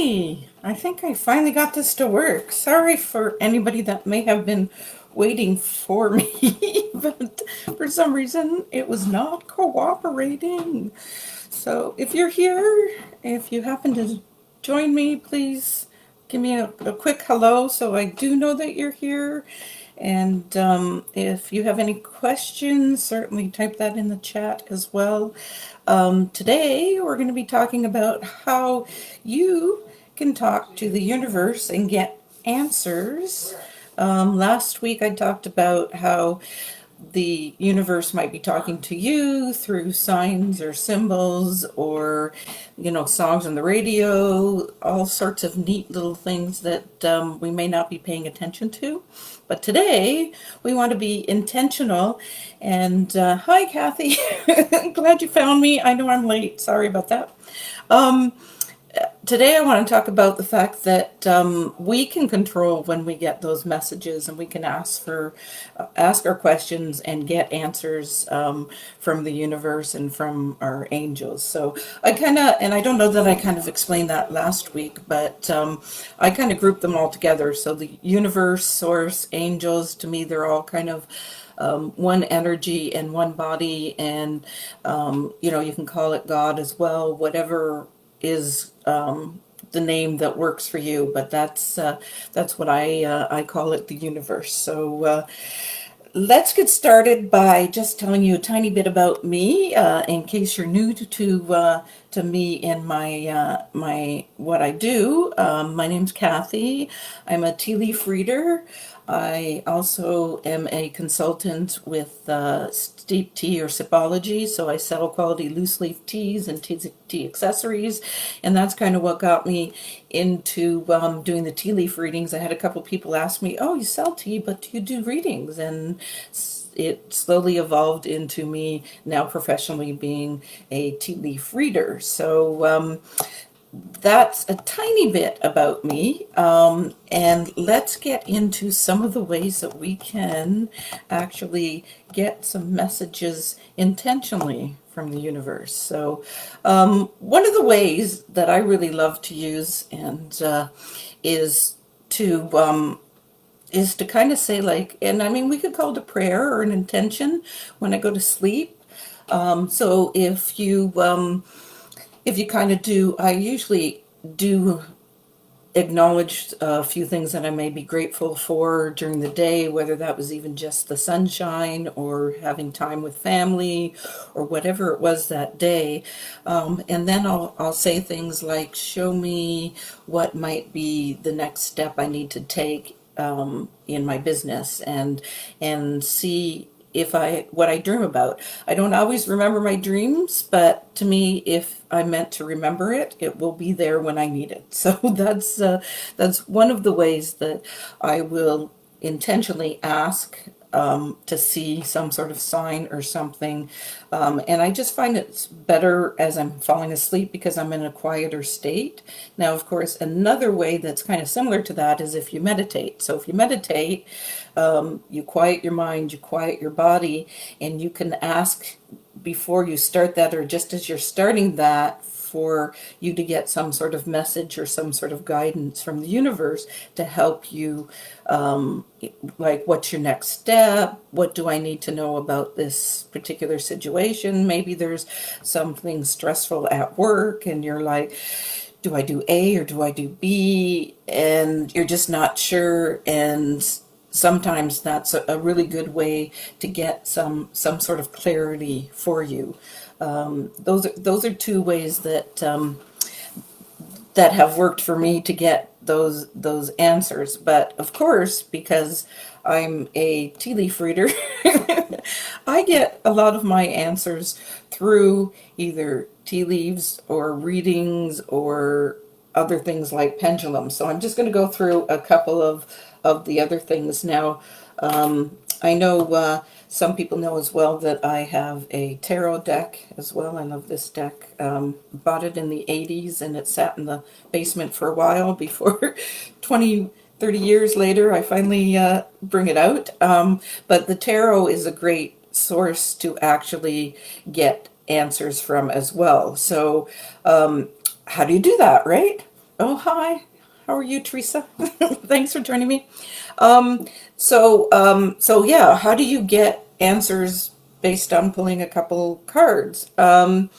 Hey, I think I finally got this to work. Sorry for anybody that may have been waiting for me, but for some reason it was not cooperating. So if you're here, if you happen to join me, please give me a quick hello so I do know that you're here. And if you have any questions, certainly type that in the chat as well. Today, we're going to be talking about how you can talk to the universe and get answers. Last week, I talked about how the universe might be talking to you through signs or symbols or songs on the radio, all sorts of neat little things that we may not be paying attention to. But today we want to be intentional. And hi, Kathy. Glad you found me. I know I'm late. Sorry about that. um, Today I want to talk about the fact that we can control when we get those messages, and we can ask our questions and get answers from the universe and from our angels. So I don't know that I kind of explained that last week, but I kind of grouped them all together. So the universe, source, angels, to me, they're all kind of one energy and one body, and you can call it God as well, whatever is the name that works for you, but that's what I call it, the universe. So let's get started by just telling you a tiny bit about me, in case you're new to me and my what I do. My name's Kathy. I'm a tea leaf reader. I also am a consultant with steep tea or sipology, so I sell quality loose leaf teas and tea accessories, and that's kind of what got me into doing the tea leaf readings. I had a couple people ask me, "Oh, you sell tea, but do you do readings?" And it slowly evolved into me now professionally being a tea leaf reader. So that's a tiny bit about me. And let's get into some of the ways that we can actually get some messages intentionally from the universe. So one of the ways that I really love to use and is to kind of say, like, and I mean, we could call it a prayer or an intention when I go to sleep. So if you kind of do, I usually do acknowledge a few things that I may be grateful for during the day, whether that was even just the sunshine or having time with family or whatever it was that day. And then I'll say things like, show me what might be the next step I need to take in my business, and see if what I dream about. I don't always remember my dreams, but to me, if I'm meant to remember it, it will be there when I need it. So that's one of the ways that I will intentionally ask to see some sort of sign or something. And I just find it's better as I'm falling asleep because I'm in a quieter state. Now, of course, another way that's kind of similar to that is if you meditate. So if you meditate, you quiet your mind, you quiet your body, and you can ask before you start that, or just as you're starting that, for you to get some sort of message or some sort of guidance from the universe to help you, like, what's your next step? What do I need to know about this particular situation? Maybe there's something stressful at work and you're like, do I do A or do I do B? And you're just not sure. And sometimes that's a really good way to get some sort of clarity for you. Those are two ways that have worked for me to get those answers. But of course, because I'm a tea leaf reader, I get a lot of my answers through either tea leaves or readings or other things like pendulums. So I'm just going to go through a couple of the other things now. I know some people know as well that I have a tarot deck as well. I love this deck. Bought it in the 80s and it sat in the basement for a while before 20, 30 years later I finally bring it out. But the tarot is a great source to actually get answers from as well. So how do you do that, right? Oh, hi. How are you, Teresa? Thanks for joining me. So yeah, how do you get answers based on pulling a couple cards? And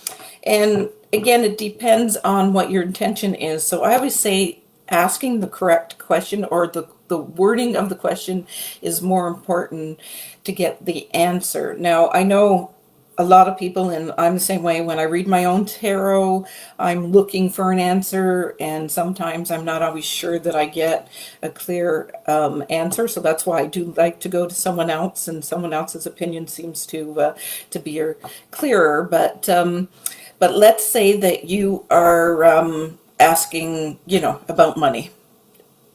again, it depends on what your intention is. So I always say asking the correct question, or the wording of the question is more important to get the answer. Now, I know a lot of people, and I'm the same way. When I read my own tarot, I'm looking for an answer, and sometimes I'm not always sure that I get a clear answer. So that's why I do like to go to someone else, and someone else's opinion seems to be clearer. But let's say that you are asking, about money.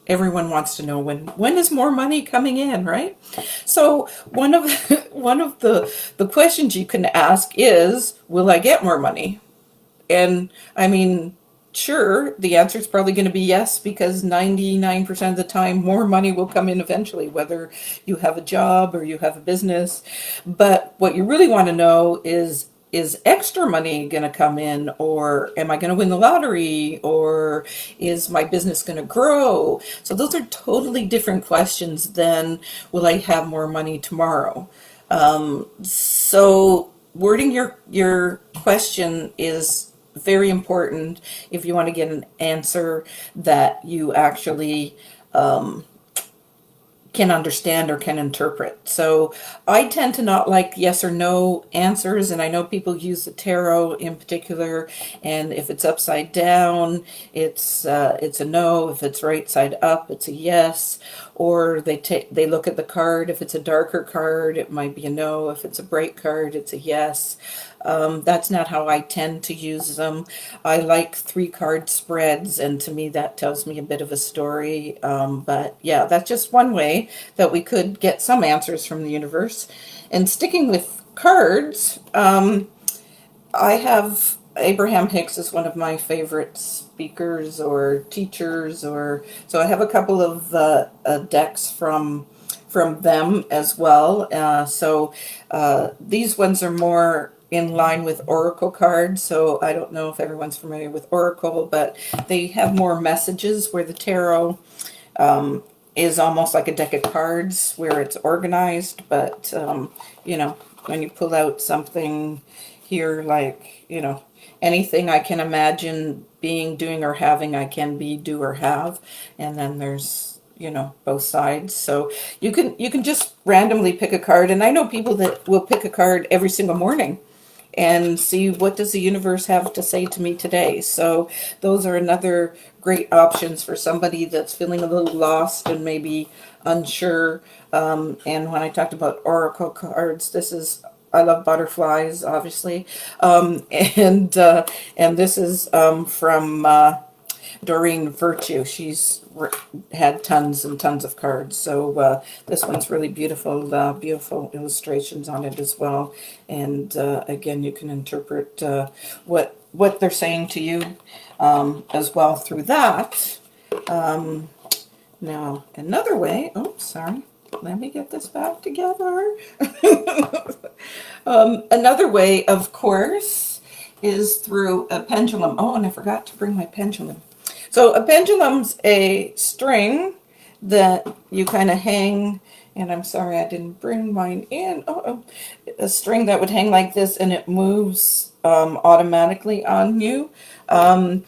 Everyone wants to know when is more money coming in, right? So one of one of the questions you can ask is, will I get more money? And I mean, sure, the answer is probably going to be yes, because 99% of the time more money will come in eventually, whether you have a job or you have a business. But what you really want to know is extra money going to come in, or am I going to win the lottery, or is my business going to grow? So those are totally different questions than, will I have more money tomorrow? So wording your question is very important if you want to get an answer that you actually can understand or can interpret. So I tend to not like yes or no answers, and I know people use the tarot in particular, and if it's upside down, it's a no. If it's right side up, it's a yes. Or they look at the card. If it's a darker card, it might be a no. If it's a bright card, it's a yes. That's not how I tend to use them. I like 3 card spreads, and to me, that tells me a bit of a story. But yeah, that's just one way that we could get some answers from the universe. And sticking with cards, I have Abraham Hicks is one of my favorite speakers or teachers, or so I have a couple of decks from them as well. These ones are more in line with oracle cards. So I don't know if everyone's familiar with oracle, but they have more messages, where the tarot is almost like a deck of cards where it's organized. But when you pull out something here, like, anything I can imagine being, doing, or having, I can be, do, or have. And then there's, both sides. So you can just randomly pick a card. And I know people that will pick a card every single morning and see, what does the universe have to say to me today. So those are another great options for somebody that's feeling a little lost and maybe unsure. And when I talked about oracle cards, I love butterflies, obviously. And this is from Doreen Virtue. She's had tons and tons of cards. So this one's really beautiful, beautiful illustrations on it as well. And again, you can interpret what they're saying to you as well through that. Now, another way. Oh, sorry. Let me get this back together. Another way, of course, is through a pendulum. Oh, and I forgot to bring my pendulum. So a pendulum's a string that you kind of hang, and I'm sorry I didn't bring mine in. A string that would hang like this, and it moves automatically on you. And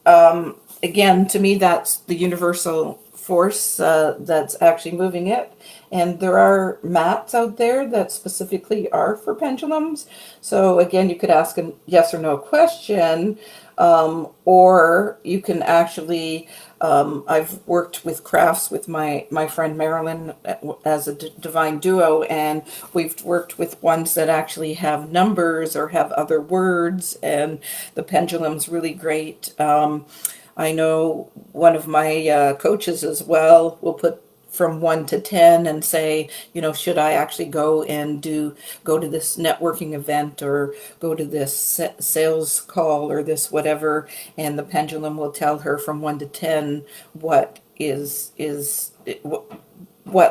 again, to me, that's the universal force that's actually moving it. And there are mats out there that specifically are for pendulums. So again, you could ask a yes or no question, or you can actually, I've worked with crafts with my friend Marilyn as a divine duo, and we've worked with ones that actually have numbers or have other words, and the pendulum's really great. I know one of my coaches as well will put from 1 to 10 and say, should I actually go to this networking event, or go to this sales call, or this whatever, and the pendulum will tell her from 1 to 10 what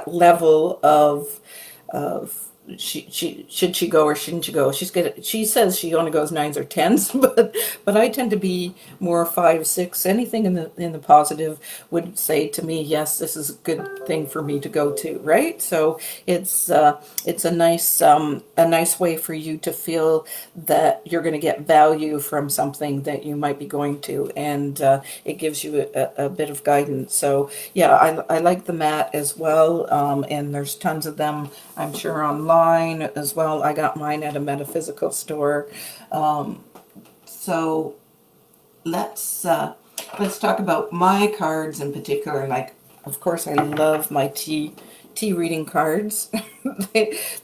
level of she should she go or shouldn't she go? She says she only goes nines or tens, but I tend to be more five, six. Anything in the positive would say to me, yes, this is a good thing for me to go to, right? So it's a nice way for you to feel that you're going to get value from something that you might be going to, and it gives you a bit of guidance. So yeah, I like the mat as well, and there's tons of them, I'm sure, online as well. I got mine at a metaphysical store. So let's talk about my cards in particular. Like, of course, I love my tea reading cards.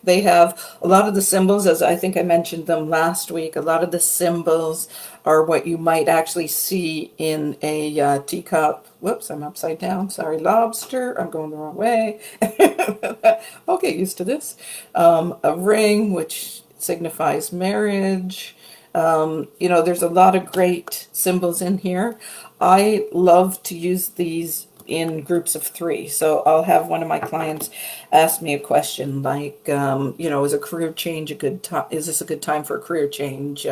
They have a lot of the symbols, as I think I mentioned them last week. A lot of the symbols are what you might actually see in a teacup. Whoops, I'm upside down. Sorry, lobster. I'm going the wrong way. I'll get used to this. A ring, which signifies marriage. There's a lot of great symbols in here. I love to use these in groups of three. So I'll have one of my clients ask me a question like, is a career change a good time? Is this a good time for a career change?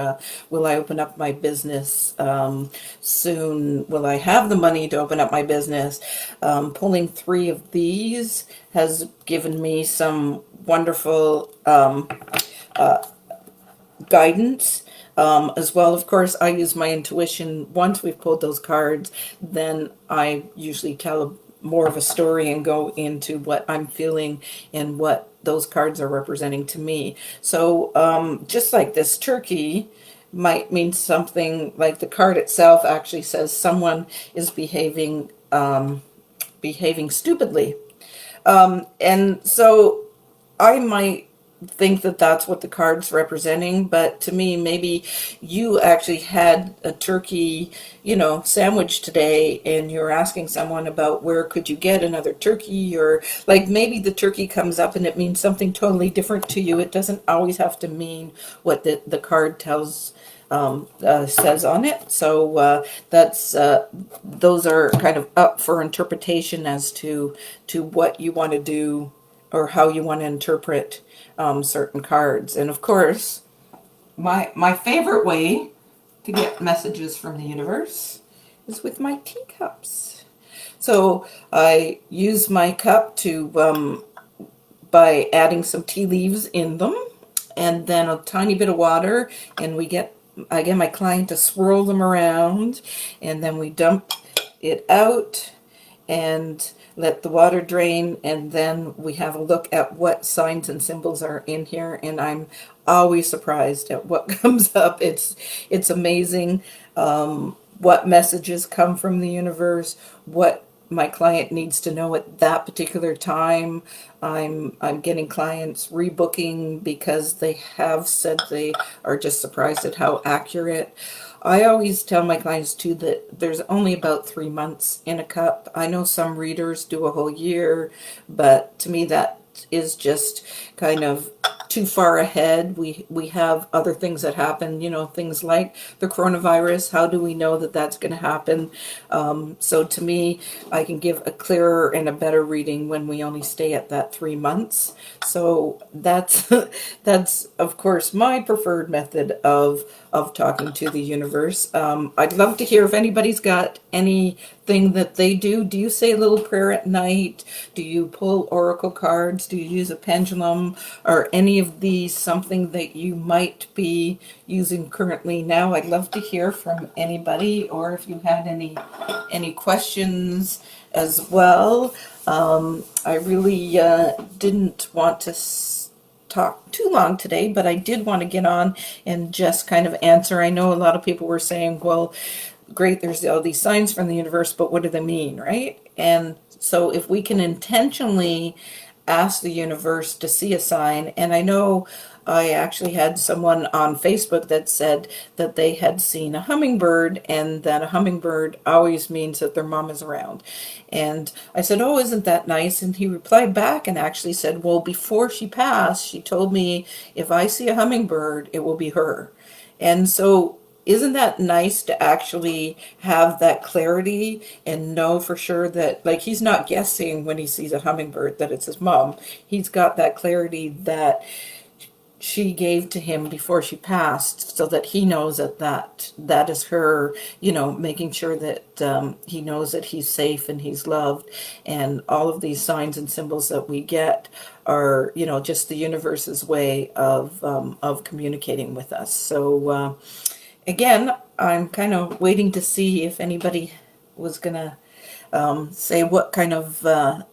Will I open up my business soon? Will I have the money to open up my business? Pulling three of these has given me some wonderful guidance. As well, of course, I use my intuition. Once we've pulled those cards, then I usually tell more of a story and go into what I'm feeling and what those cards are representing to me. So just like this turkey might mean something, like the card itself actually says someone is behaving stupidly. And so I might think that that's what the card's representing, but to me, maybe you actually had a turkey, sandwich today, and you're asking someone about where could you get another turkey, or like maybe the turkey comes up and it means something totally different to you. It doesn't always have to mean what the card says on it. So those are kind of up for interpretation as to what you want to do or how you want to interpret certain cards. And of course, my favorite way to get messages from the universe is with my teacups. So I use my cup to by adding some tea leaves in them, and then a tiny bit of water, and I get my client to swirl them around, and then we dump it out and let the water drain, and then we have a look at what signs and symbols are in here, and I'm always surprised at what comes up. It's amazing what messages come from the universe, what my client needs to know at that particular time. I'm getting clients rebooking because they have said they are just surprised at how accurate. I always tell my clients too that there's only about 3 months in a cup. I know some readers do a whole year, but to me that is just kind of too far ahead. We have other things that happen, things like the coronavirus. How do we know that that's going to happen? So to me, I can give a clearer and a better reading when we only stay at that 3 months. So that's that's of course my preferred method of talking to the universe. I'd love to hear if anybody's got anything that they do. Do you say a little prayer at night? Do you pull oracle cards? Do you use a pendulum? Or any of these something that you might be using currently now? I'd love to hear from anybody, or if you had any questions as well. I really didn't want to talk too long today, but I did want to get on and just kind of answer. I know a lot of people were saying, well, great, there's all these signs from the universe, but what do they mean, right? And so if we can intentionally ask the universe to see a sign, and I know I actually had someone on Facebook that said that they had seen a hummingbird, and that a hummingbird always means that their mom is around. And I said, oh, isn't that nice? And he replied back and actually said, well, before she passed, she told me if I see a hummingbird, it will be her. And so isn't that nice to actually have that clarity and know for sure that, like, he's not guessing when he sees a hummingbird that it's his mom. He's got that clarity that she gave to him before she passed, so that he knows that that is her, making sure that he knows that he's safe and he's loved. And all of these signs and symbols that we get are, just the universe's way of communicating with us. So again, I'm kind of waiting to see if anybody was gonna say what kind of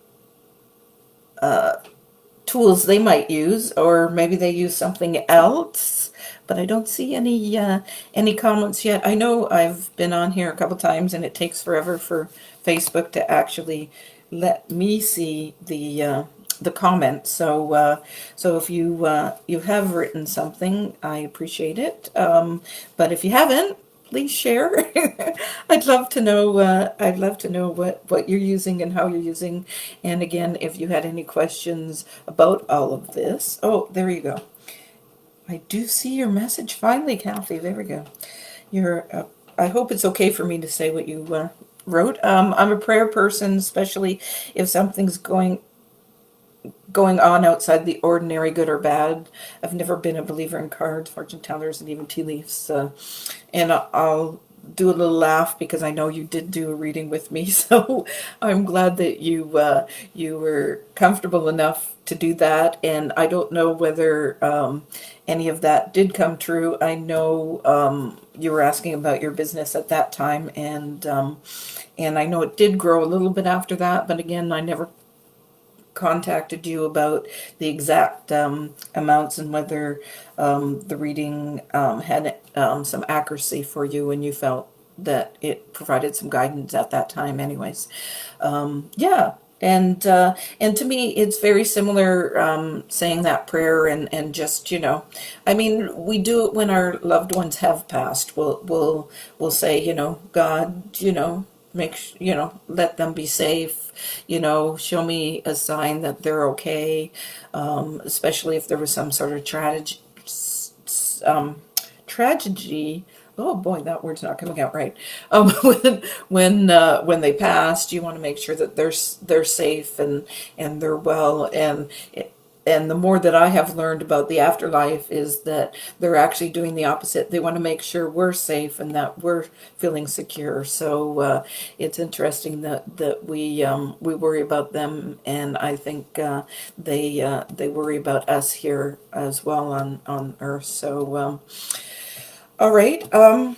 tools they might use, or maybe they use something else. But I don't see any comments yet. I know I've been on here a couple times, and it takes forever for Facebook to actually let me see the comments. So if you have written something, I appreciate it. But if you haven't, please share. I'd love to know. I'd love to know what you're using and how you're using. And again, if you had any questions about all of this. Oh, there you go. I do see your message finally, Kathy. There we go. I hope it's okay for me to say what you wrote. I'm a prayer person, especially if something's going on outside the ordinary, good or bad. I've never been a believer in cards, fortune tellers, and even tea leaves. And I'll do a little laugh because I know you did do a reading with me. So I'm glad that you were comfortable enough to do that. And I don't know whether any of that did come true. I know you were asking about your business at that time, and I know it did grow a little bit after that. But again, I never contacted you about the exact amounts and whether the reading had some accuracy for you and you felt that it provided some guidance at that time anyways. Yeah. And to me, it's very similar, saying that prayer and just, I mean, we do it when our loved ones have passed. We'll say, God, let them be safe. Show me a sign that they're okay, especially if there was some sort of tragedy. Oh boy, that word's not coming out right. When they passed, you want to make sure that they're safe and they're well. And the more that I have learned about the afterlife is that they're actually doing the opposite. They want to make sure we're safe and that we're feeling secure. So it's interesting that we worry about them, and I think they worry about us here as well on Earth. So all right, I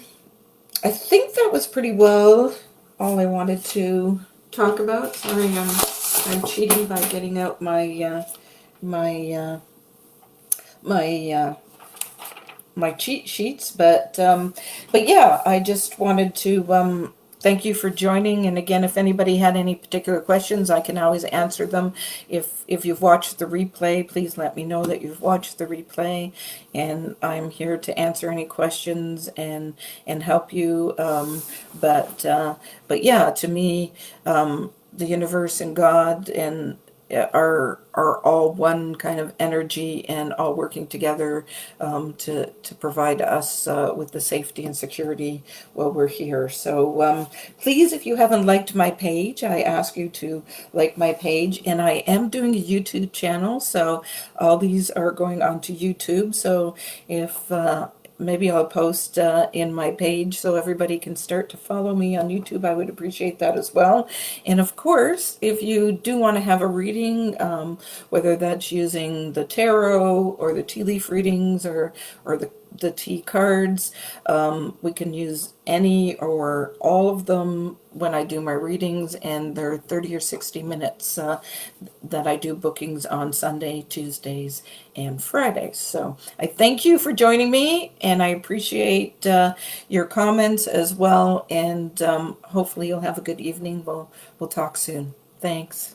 think that was pretty well all I wanted to talk about. Sorry, I'm cheating by getting out my my cheat sheets, but yeah, I just wanted to thank you for joining. And again, if anybody had any particular questions, I can always answer them. If you've watched the replay, please let me know that you've watched the replay, and I'm here to answer any questions and help you. But yeah, to me, the universe and God and are all one kind of energy and all working together to provide us with the safety and security while we're here. So please, if you haven't liked my page, I ask you to like my page. And I am doing a YouTube channel, so all these are going onto YouTube. So if maybe I'll post in my page so everybody can start to follow me on YouTube. I would appreciate that as well. And of course, if you do want to have a reading, whether that's using the tarot or the tea leaf readings or the tea cards, we can use any or all of them when I do my readings, and they're 30 or 60 minutes that I do bookings on Sunday, Tuesdays, and Fridays. So I thank you for joining me, and I appreciate your comments as well, and hopefully you'll have a good evening. We'll talk soon. Thanks.